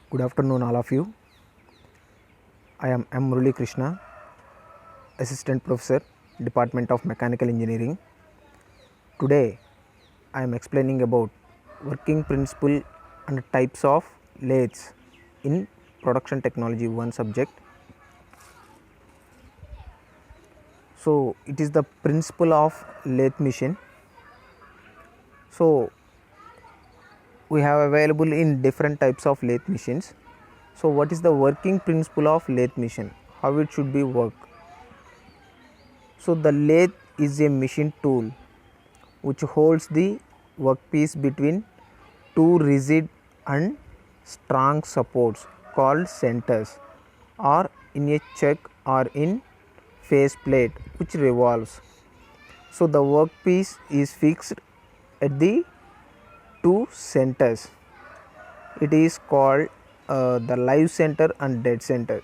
Good afternoon, all of you. I am M. Murali Krishna, Assistant Professor, Department of Mechanical Engineering. Today, I am explaining about working principle and types of lathes in Production Technology 1 subject. So, it is the principle of lathe machine. So, we have available in different types of lathe machines. So, what is the working principle of lathe machine? How it should be work? So, the lathe is a machine tool which holds the workpiece between two rigid and strong supports called centers, or in a chuck or in face plate which revolves. So, the workpiece is fixed at the two centers. It is called the live center and dead center.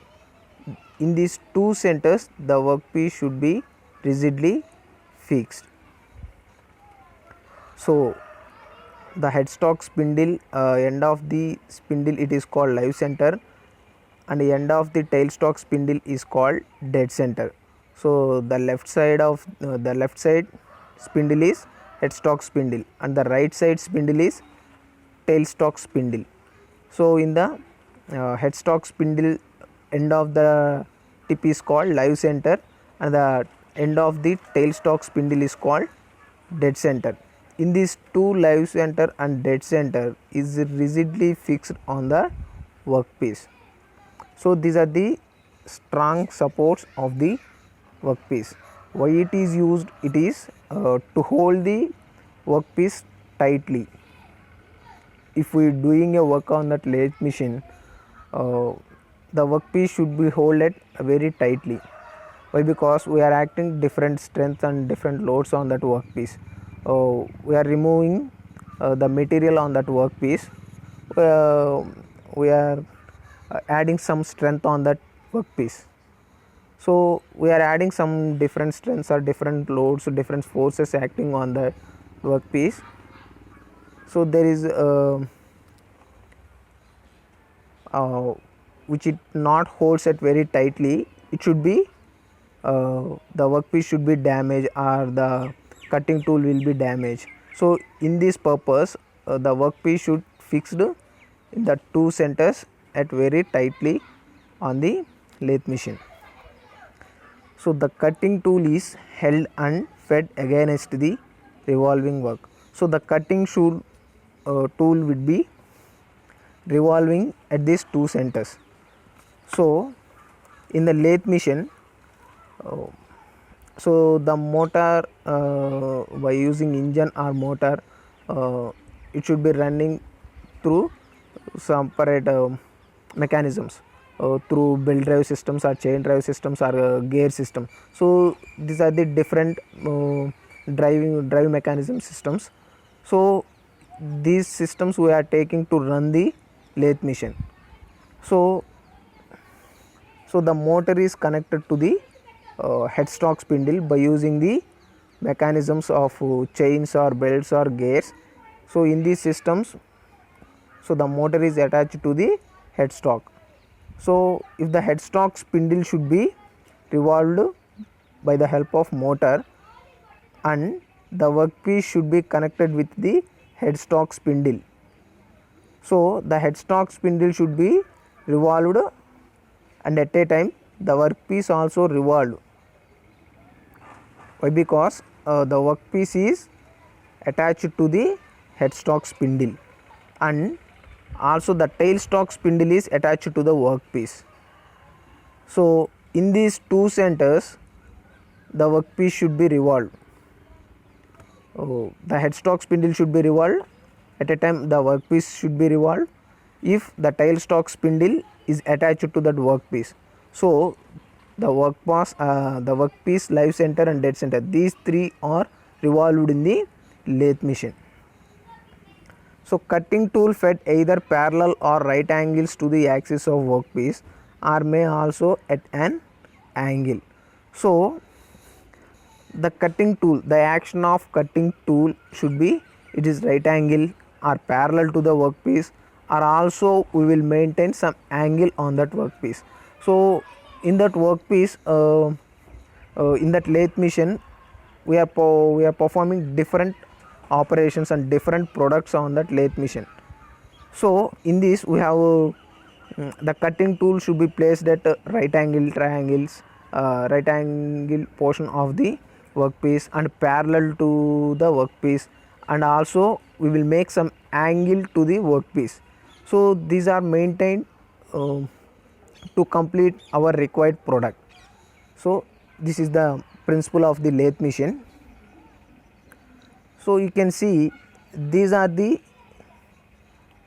In these two centers, the workpiece should be rigidly fixed. So, the headstock spindle, end of the spindle it is called live center, and the end of the tailstock spindle is called dead center. So, the left side spindle is headstock spindle and the right side spindle is tailstock spindle. So, in the headstock spindle, end of the tip is called live center and the end of the tailstock spindle is called dead center. In these two, live center and dead center is rigidly fixed on the workpiece. So, these are the strong supports of the workpiece. Why it is used? It is to hold the workpiece tightly. If we are doing a work on that lathe machine, the workpiece should be held very tightly. Why? Because we are acting different strengths and different loads on that workpiece. We are removing the material on that workpiece. We are adding some strength on that workpiece. So, we are adding some different strengths or different loads, different forces acting on the workpiece. So, there is which it not holds it very tightly. It should be the workpiece should be damaged or the cutting tool will be damaged. So, in this purpose, the workpiece should fixed in the two centers at very tightly on the lathe machine. So, the cutting tool is held and fed against the revolving work. So, the cutting tool would be revolving at these two centers. So, in the lathe machine, so the motor, by using engine or motor, it should be running through some separate mechanisms, through belt drive systems or chain drive systems or gear system. So, these are the different drive mechanism systems. So, these systems we are taking to run the lathe machine. So, the motor is connected to the headstock spindle by using the mechanisms of chains or belts or gears. So, in these systems, so the motor is attached to the headstock. So, if the headstock spindle should be revolved by the help of motor and the workpiece should be connected with the headstock spindle. So, the headstock spindle should be revolved and at a time the workpiece also revolved. Why? Because the workpiece is attached to the headstock spindle and also the tailstock spindle is attached to the workpiece. So, in these two centers the workpiece should be revolved. The headstock spindle should be revolved, at a time the workpiece should be revolved if the tailstock spindle is attached to that workpiece. So, the workpiece, live center and dead center, these three are revolved in the lathe machine. So, cutting tool fed either parallel or right angles to the axis of workpiece or may also at an angle. So, the cutting tool, the action of cutting tool should be, it is right angle or parallel to the workpiece or also we will maintain some angle on that workpiece. So in that workpiece, in that lathe machine, we are performing different operations and different products on that lathe machine. So in this we have the cutting tool should be placed at right angle triangles, right angle portion of the workpiece and parallel to the workpiece, and also we will make some angle to the workpiece. So these are maintained to complete our required product. So this is the principle of the lathe machine. So you can see these are the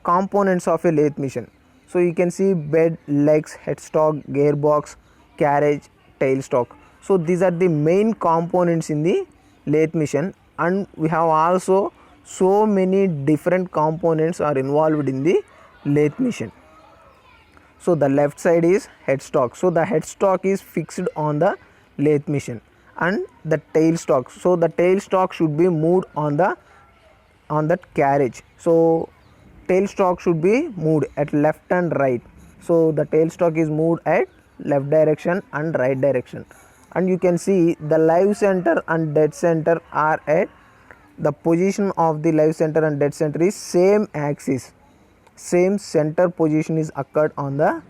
components of a lathe machine. So you can see bed, legs, headstock, gearbox, carriage, tailstock. So these are the main components in the lathe machine, and we have also so many different components are involved in the lathe machine. So the left side is headstock. So the headstock is fixed on the lathe machine, and the tailstock. So the tailstock should be moved on that carriage. So tailstock should be moved at left and right. So the tailstock is moved at left direction and right direction, and you can see the live center and dead center are at the position of the live center and dead center is same axis, same center position is occurred on the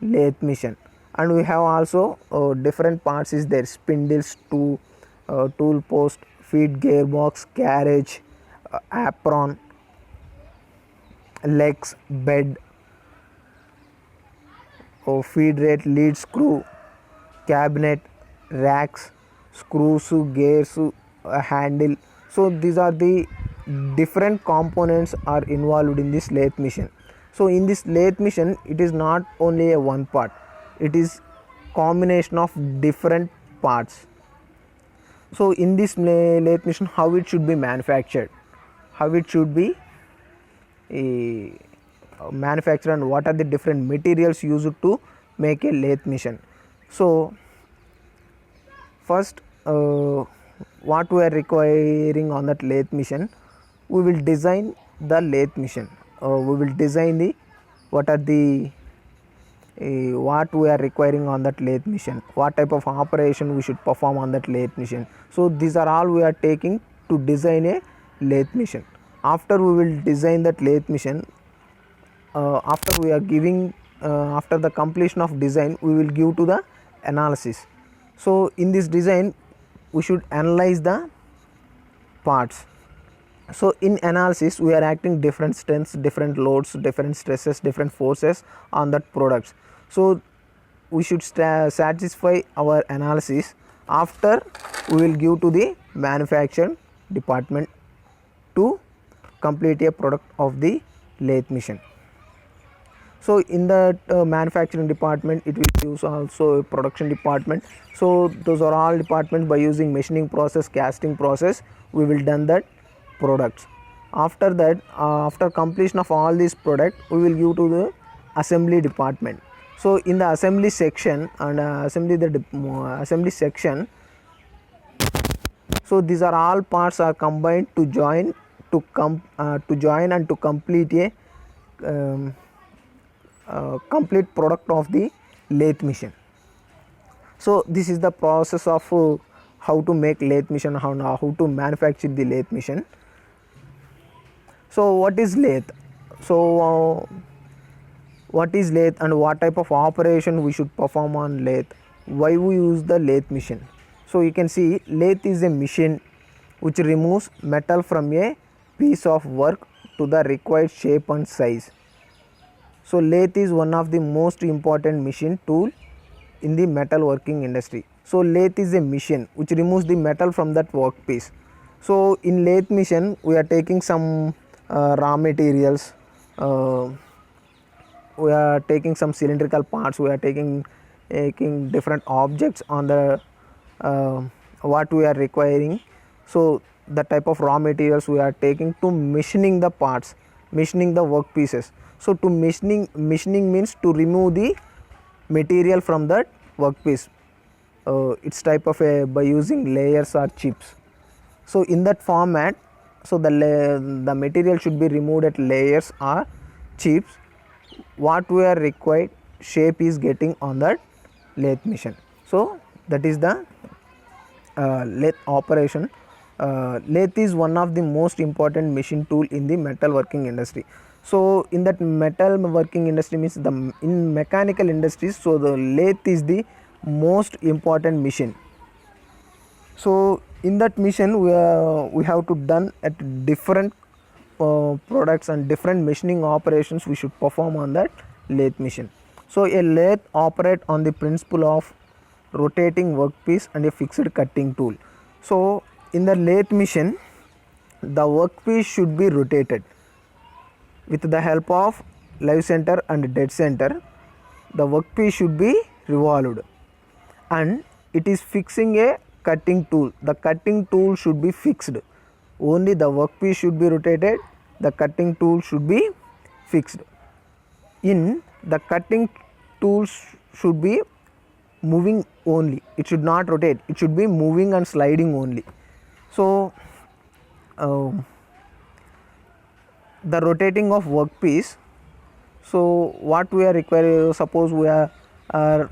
lathe machine. And we have also different parts is there: spindles, tool post, feed, gearbox, carriage, apron, legs, bed, feed rate, lead screw, cabinet, racks, screws, gears, handle. So these are the different components are involved in this lathe machine. So in this lathe machine, it is not only a one part, it is combination of different parts. So in this lathe machine, how it should be manufactured, how it should be manufactured, and what are the different materials used to make a lathe machine. So first, what we are requiring on that lathe machine, we will design the lathe machine. We will design the what we are requiring on that lathe machine, what type of operation we should perform on that lathe machine. So these are all we are taking to design a lathe machine. After we will design that lathe machine, after we are giving after the completion of design, we will give to the analysis. So in this design, we should analyze the parts. So in analysis, we are acting different strengths, different loads, different stresses, different forces on that products. So we should satisfy our analysis. After, we will give to the manufacturing department to complete a product of the lathe machine. So in the manufacturing department, it will use also a production department. So those are all departments. By using machining process, casting process, we will done that products. After that, after completion of all these products, we will give to the assembly department. So in the assembly section and assembly section, so these are all parts are combined to join and to complete a complete product of the lathe machine. So this is the process of how to make lathe machine, how to manufacture the lathe machine. So what is lathe? So what is lathe and what type of operation we should perform on lathe? Why we use the lathe machine? So you can see lathe is a machine which removes metal from a piece of work to the required shape and size. So lathe is one of the most important machine tool in the metal working industry. So lathe is a machine which removes the metal from that workpiece. So in lathe machine, we are taking some raw materials, we are taking some cylindrical parts, we are taking different objects on the what we are requiring. So the type of raw materials we are taking to machining the parts, machining the work pieces. So to machining means to remove the material from that workpiece. It's type of by using layers or chips. So in that format, so the material should be removed at layers or chips, what we are required shape is getting on that lathe machine. So that is the lathe operation. Lathe is one of the most important machine tool in the metal working industry. So in that metal working industry means in mechanical industries, so the lathe is the most important machine. So in that machine we have to done at different products and different machining operations we should perform on that lathe machine. So a lathe operate on the principle of rotating workpiece and a fixed cutting tool. So in the lathe machine the workpiece should be rotated with the help of live center and dead center. The workpiece should be revolved and it is fixing a cutting tool. The cutting tool should be fixed. Only the workpiece should be rotated, the cutting tool should be fixed. In the cutting tools should be moving only, it should not rotate, it should be moving and sliding only. So the rotating of workpiece, so what we are requiring, suppose we are the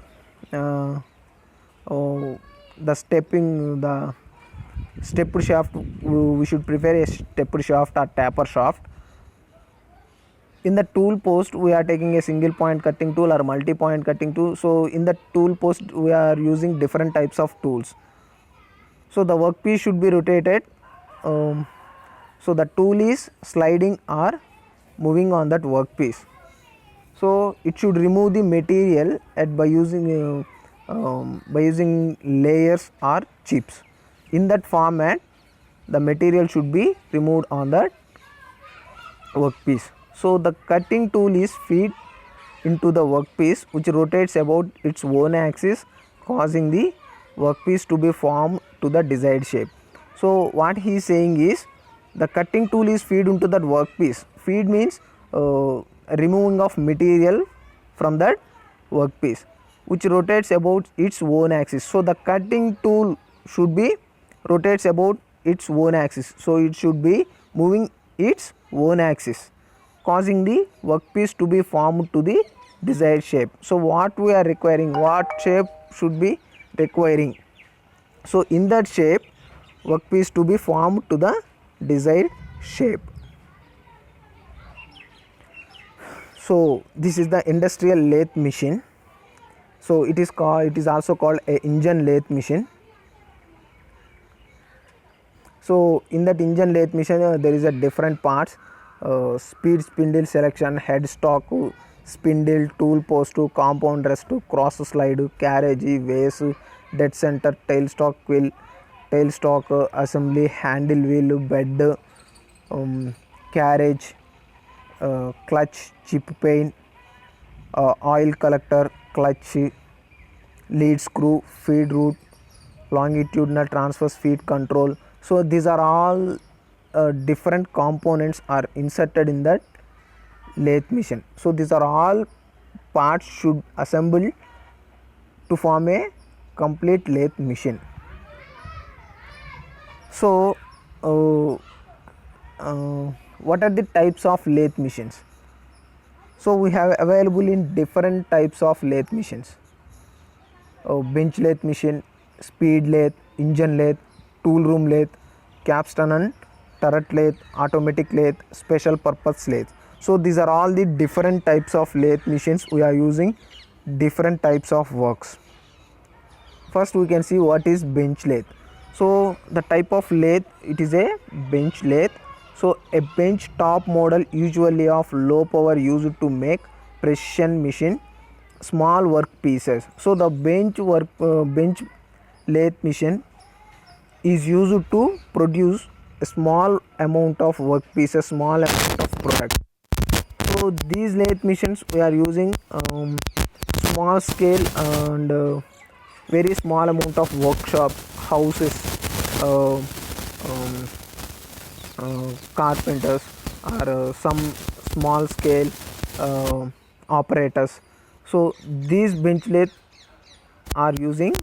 stepped shaft, we should prefer a stepped shaft or taper shaft. In the tool post we are taking a single point cutting tool or multi point cutting tool. So in the tool post we are using different types of tools. So the workpiece should be rotated, so the tool is sliding or moving on that workpiece. So it should remove the material by using layers or chips. In that format the material should be removed on that workpiece. So the cutting tool is feed into the workpiece which rotates about its own axis, causing the workpiece to be formed to the desired shape. So what he is saying is the cutting tool is feed into that workpiece. Feed means removing of material from that workpiece which rotates about its own axis. So the cutting tool should be rotates about its own axis, so it should be moving its own axis, causing the workpiece to be formed to the desired shape. So what we are requiring, what shape should be requiring, so in that shape workpiece to be formed to the desired shape. So this is the industrial lathe machine. So it is also called a engine lathe machine. So in that engine lathe machine there is a different parts, speed spindle selection, headstock, spindle, tool post, compound rest, cross slide, carriage, vase, dead center, tailstock quill, tailstock assembly, handle wheel, bed, carriage, clutch, chip pane, oil collector, clutch, lead screw, feed route, longitudinal transverse feed control. So these are all different components are inserted in that lathe machine. So these are all parts should assemble to form a complete lathe machine. So what are the types of lathe machines? So we have available in different types of lathe machines: bench lathe machine, speed lathe, engine lathe, tool room lathe, capstan and turret lathe, automatic lathe, special purpose lathe. So these are all the different types of lathe machines we are using different types of works. First we can see what is bench lathe. So the type of lathe, it is a bench lathe. So a bench top model usually of low power used to make precision machine small work pieces. So the bench lathe machine is used to produce a small amount of work pieces, small amount of product. So these lathe machines we are using small scale and very small amount of workshop, houses, carpenters or some small scale operators. So these bench lathe are using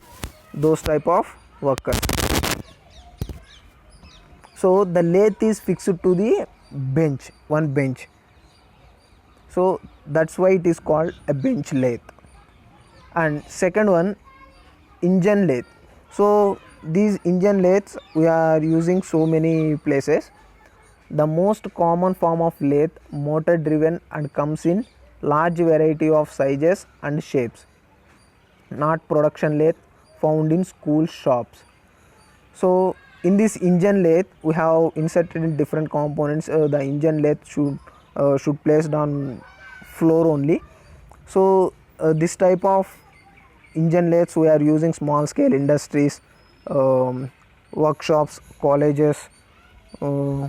those type of workers. So the lathe is fixed to the bench, one bench. So that's why it is called a bench lathe. And second one, engine lathe. So these engine lathes we are using so many places. The most common form of lathe, motor driven and comes in large variety of sizes and shapes, not production lathe found in school shops. So in this engine lathe we have inserted in different components. The engine lathe should placed on floor only. So this type of engine lathes we are using small scale industries, workshops, colleges, uh,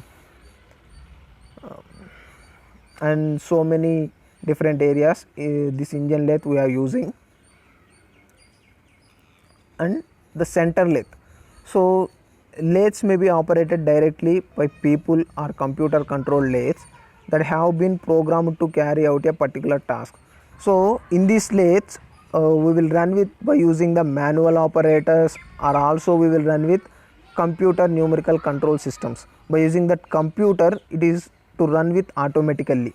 and so many different areas. This engine lathe we are using. And the center lathe. So lathes may be operated directly by people or computer controlled lathes that have been programmed to carry out a particular task. So in these lathes we will run with by using the manual operators, or also we will run with computer numerical control systems. By using that computer, it is to run with automatically.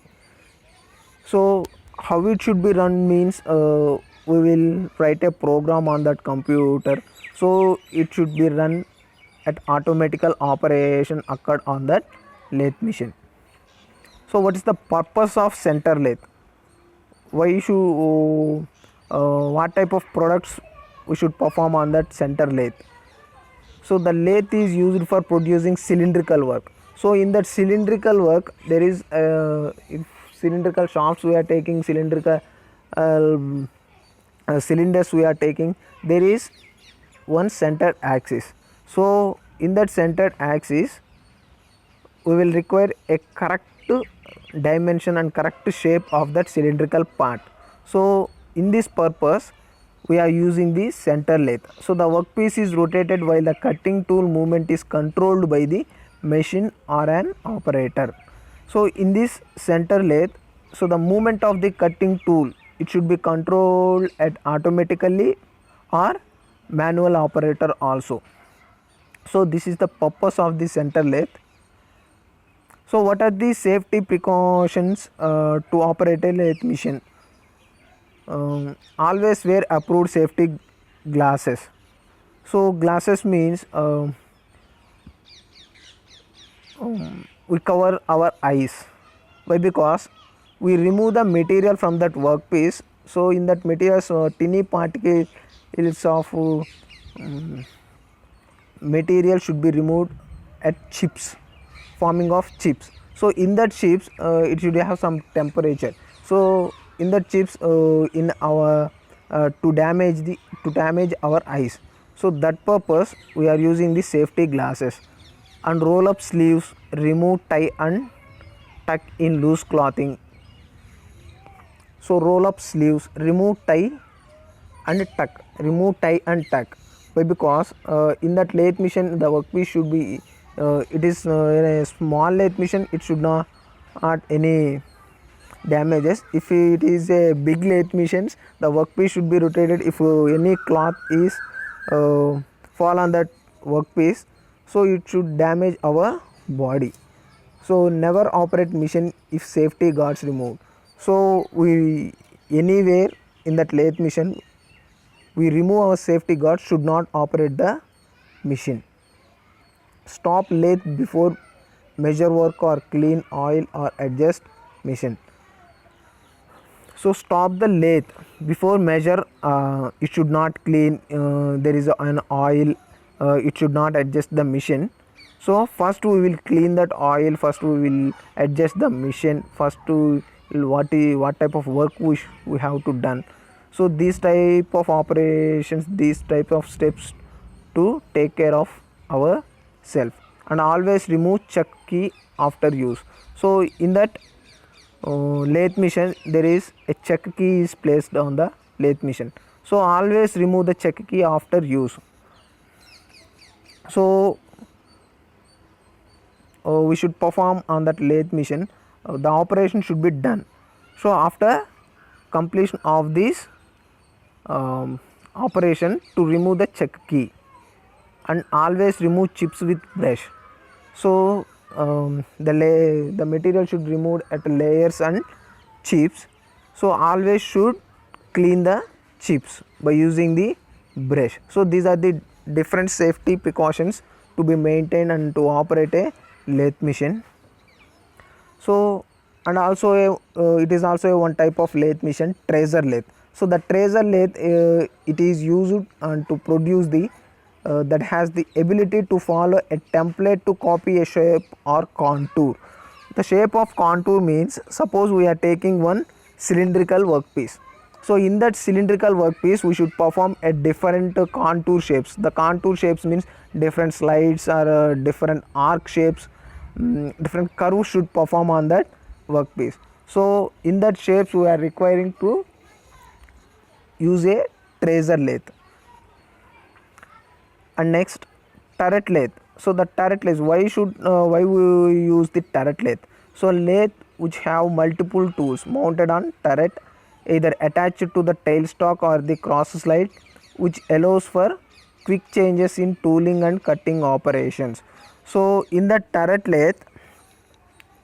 So how it should be run means we will write a program on that computer, so it should be run at automatical operation occurred on that lathe machine. So what is the purpose of center lathe? Why should what type of products we should perform on that center lathe? So the lathe is used for producing cylindrical work. So in that cylindrical work there is if cylindrical shafts we are taking, cylindrical cylinders we are taking, there is one center axis. So in that center axis we will require a correct dimension and correct shape of that cylindrical part. So in this purpose we are using the center lathe. So the workpiece is rotated while the cutting tool movement is controlled by the machine or an operator. So in this center lathe, so the movement of the cutting tool, it should be controlled at automatically or manual operator also. So this is the purpose of the center lathe. So what are the safety precautions to operate a lathe machine? Always wear approved safety glasses. So glasses means we cover our eyes. Why? Because we remove the material from that workpiece. So in that material tiny particles of material should be removed at chips, forming of chips. So in that chips it should have some temperature. So in that chips in our to damage our eyes. So that purpose we are using the safety glasses. And roll up sleeves, remove tie and tuck in loose clothing. So roll up sleeves, remove tie and tuck, remove tie and tuck. Why? Because in that lathe machine the workpiece should be it is in a small lathe machine, it should not any damages. If it is a big lathe machines, the workpiece should be rotated. If any cloth is fall on that workpiece, so it should damage our body. So never operate machine if safety guards removed. So we anywhere in that lathe machine we remove our safety guard, should not operate the machine. Stop lathe before measure work or clean oil or adjust machine. So stop the lathe before measure, it should not clean, there is an oil, it should not adjust the machine. So first we will clean that oil, first we will adjust the machine, first to what type of work we have to done. So these type of operations, these type of steps to take care of ourself. And always remove check key after use. So in that lathe machine there is a check key is placed on the lathe machine. So always remove the check key after use. So we should perform on that lathe machine, the operation should be done. So after completion of this operation, to remove the check key and always remove chips with brush. So the material should removed at layers and chips, so always should clean the chips by using the brush. So these are the different safety precautions to be maintained and to operate a lathe machine. So and also it is also a one type of lathe machine, tracer lathe. So the tracer lathe it is used to produce the that has the ability to follow a template to copy a shape or contour. The shape of contour means, suppose we are taking one cylindrical workpiece. So in that cylindrical workpiece we should perform a different contour shapes. The contour shapes means different slides or different arc shapes, different curves should perform on that workpiece. So in that shapes we are requiring to use a tracer lathe. And next, turret lathe. So the turret lathe, why we use the turret lathe? So lathe which have multiple tools mounted on turret, either attached to the tailstock or the cross slide, which allows for quick changes in tooling and cutting operations. So in the turret lathe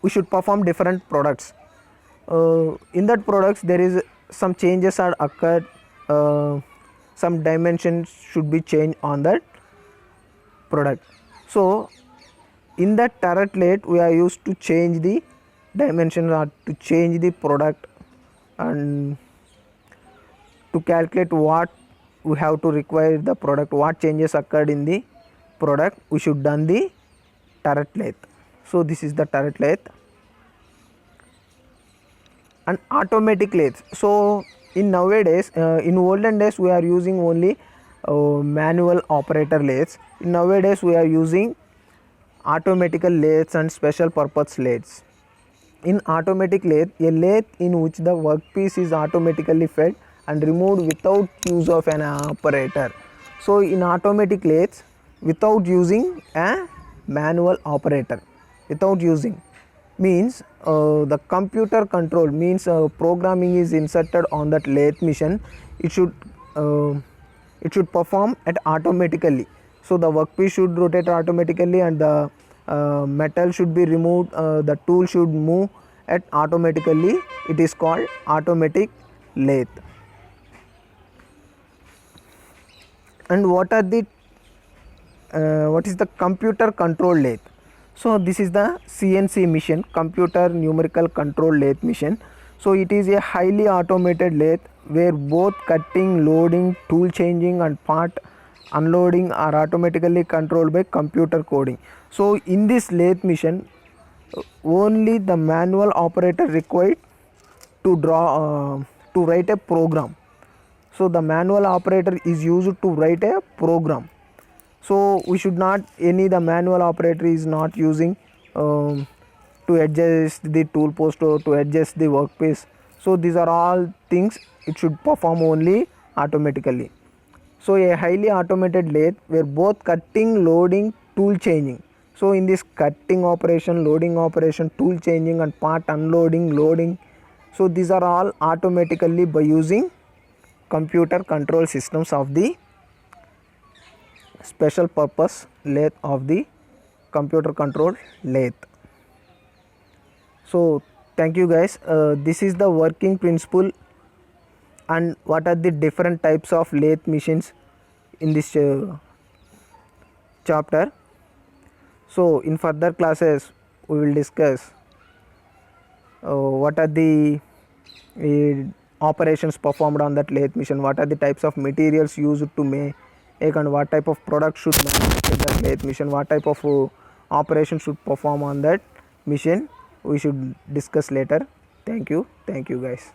we should perform different products. In that products there is some changes are occurred, some dimensions should be changed on that product. So in that turret lathe we are used to change the dimension or to change the product and to calculate what we have to require the product, what changes occurred in the product, we should done the turret lathe. So this is the turret lathe. And automatic lathes. So in nowadays, in olden days we are using only manual operator lathes. In nowadays we are using automatical lathes and special purpose lathes. In automatic lathe, a lathe in which the workpiece is automatically fed and removed without use of an operator. So in automatic lathes, without using a manual operator, without using means the computer control means programming is inserted on that lathe machine. It should perform it automatically. So the workpiece should rotate automatically and the metal should be removed, the tool should move it automatically. It is called automatic lathe. And what is the computer control lathe? So this is the CNC machine, computer numerical control lathe machine. So it is a highly automated lathe where both cutting, loading, tool changing and part unloading are automatically controlled by computer coding. So in this lathe machine only the manual operator required to write a program. So the manual operator is used to write a program. So we should not, the manual operator is not using to adjust the tool post or to adjust the workpiece. So these are all things it should perform only automatically. So a highly automated lathe where both cutting, loading, tool changing. So in this cutting operation, loading operation, tool changing and part unloading, loading, so these are all automatically by using computer control systems of the special purpose lathe of the computer control lathe. So thank you guys. This is the working principle and what are the different types of lathe machines in this chapter. So in further classes we will discuss what are the operations performed on that lathe machine, what are the types of materials used to make and what type of product should manufacture that lathe machine, what type of operation should perform on that machine, we should discuss later. Thank you guys.